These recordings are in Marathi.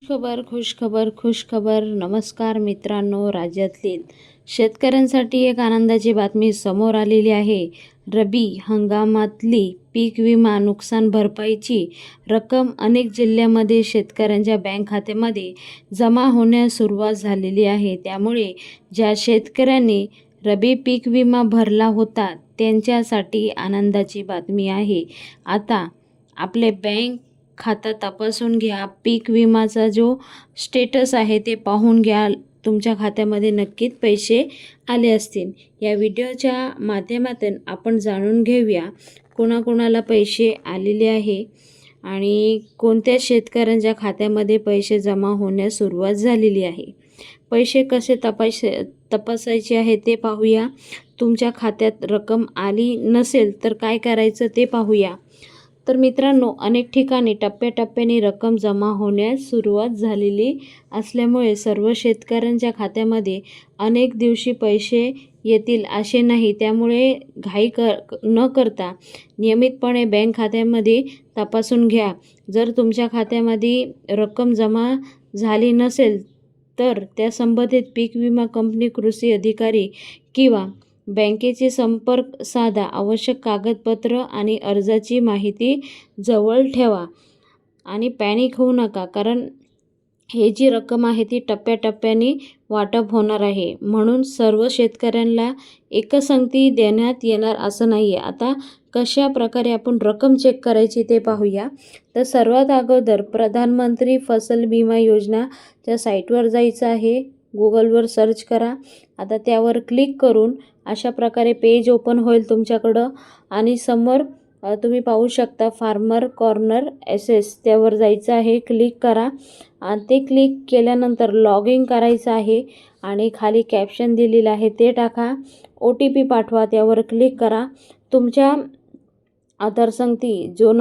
खुश खबर. नमस्कार मित्रांनो, राज्यातील शेतकऱ्यांसाठी एक आनंदाची बातमी समोर आलेली आहे. रबी हंगामातली पीक विमा नुकसान भरपाईची रक्कम अनेक जिल्ह्यांमध्ये शेतकऱ्यांच्या बँक खात्यामध्ये जमा होण्यास सुरुवात झालेली आहे. त्यामुळे ज्या शेतकऱ्यांनी रबी पीक विमा भरला होता त्यांच्यासाठी आनंदाची बातमी आहे. आता आपले बँक खाता तपासून घ्या. पीक विमाचा जो स्टेटस आहे ते पाहून घ्या. तुमच्या खात्यामध्ये नक्कीच पैसे आले असतील. या व्हिडिओच्या माध्यमातून आपण जाणून घेऊया कोणाकोणाला पैसे आलेले आहे आणि कोणत्या शेतकऱ्यांच्या खात्यामध्ये पैसे जमा होण्यास सुरुवात झालेली आहे. पैसे कसे तपासायचे आहे ते पाहूया. तुमच्या खात्यात रक्कम आली नसेल तर काय करायचं ते पाहूया. तर मित्रांनो, अनेक ठिकाणी टप्प्याटप्प्याने रक्कम जमा होण्यास सुरुवात झालेली असल्यामुळे सर्व शेतकऱ्यांच्या खात्यामध्ये अनेक दिवशी पैसे येतील असे नाही. त्यामुळे घाई न करता नियमितपणे बँक खात्यामध्ये तपासून घ्या. जर तुमच्या खात्यामध्ये रक्कम जमा झाली नसेल तर त्या संबंधित पीक विमा कंपनी, कृषी अधिकारी किंवा बँकेचे संपर्क साधा. आवश्यक कागदपत्र आणि अर्जाची माहिती जवळ ठेवा आणि पॅनिक होऊ नका, कारण हे जी रक्कम आहे ती टप्प्याटप्प्याने वाटप होणार आहे. म्हणून सर्व शेतकऱ्यांना एकसंगती देण्यात येणार असं नाही आहे. आता कशा प्रकारे आपण रक्कम चेक करायची ते पाहूया. तर सर्वात अगोदर प्रधानमंत्री फसल विमा योजनाच्या साईटवर जायचं आहे. गुगलवर सर्च करा. आता त्यावर क्लिक करून अशा प्रकारे पेज ओपन होईल तुमच्याकडं आणि समोर तुम्ही पाहू शकता फार्मर कॉर्नर SS, त्यावर जायचं आहे. क्लिक करा आणि ते क्लिक केल्यानंतर लॉग इन करायचं आहे आणि खाली कॅप्शन दिलेलं आहे ते टाका. OTP पाठवा, त्यावर क्लिक करा. तुमच्या आधारसंगती जो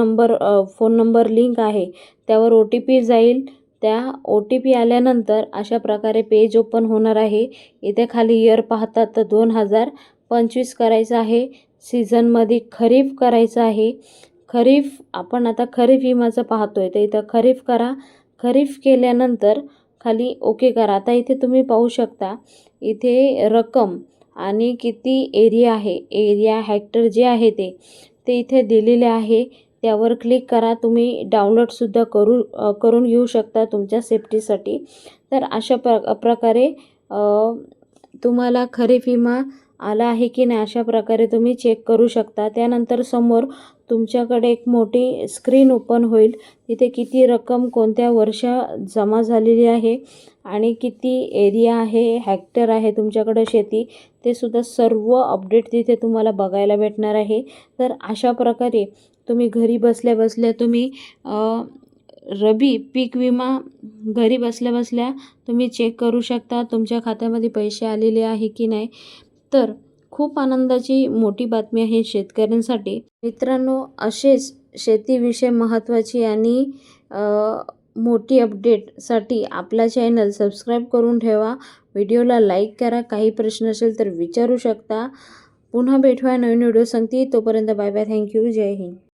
फोन नंबर लिंक आहे त्यावर OTP जाईल. त्या OTP आल्यानंतर अशा प्रकारे पेज ओपन होणार आहे. इथे खाली इयर पाहतात तर 2025 करायचं आहे. सीझनमध्ये खरीप करायचं आहे. आपण आता खरीप विमाचं पाहतोय तर इथं खरीप करा. खरीप केल्यानंतर खाली ओके करा. आता इथे तुम्ही पाहू शकता इथे रक्कम आणि किती एरिया आहे, एरिया हेक्टर जे आहे ते इथे दिलेले आहे. त्यावर क्लिक करा. तुम्ही डाउनलोडसुद्धा करून घेऊ शकता तुमच्या सेफ्टीसाठी. तर अशा प्रकारे तुम्हाला खरीप विमा आला आहे की नाही अशा प्रकारे तुम्ही चेक करू शकता. त्यानंतर समोर तुमच्याकडे एक मोठी स्क्रीन ओपन होईल. तिथे किती रक्कम कोणत्या वर्षात जमा झालेली आहे आणि किती एरिया आहे, हेक्टर आहे तुमच्याकडे शेती, ते सुद्धा सर्व अपडेट तिथे तुम्हाला बघायला भेटणार आहे. तर अशा प्रकारे तुम्ही घरी बसल्या बसल्या तुम्ही रबी पीक विमा घरी बसल्या बसल्या तुम्ही चेक करू शकता तुमच्या खात्यामध्ये पैसे आलेले आहे की नाही. तर खूप आनंदाची मोठी बातमी आहे शेतकऱ्यांसाठी. मित्रांनो, असेच शेतीविषयी महत्त्वाची आणि मोठी अपडेटसाठी आपला चॅनल सबस्क्राईब करून ठेवा. व्हिडिओला लाईक करा. काही प्रश्न असेल तर विचारू शकता. पुन्हा भेटूया नवीन व्हिडिओ सांगते. तोपर्यंत बाय बाय. थँक्यू. जय हिंद.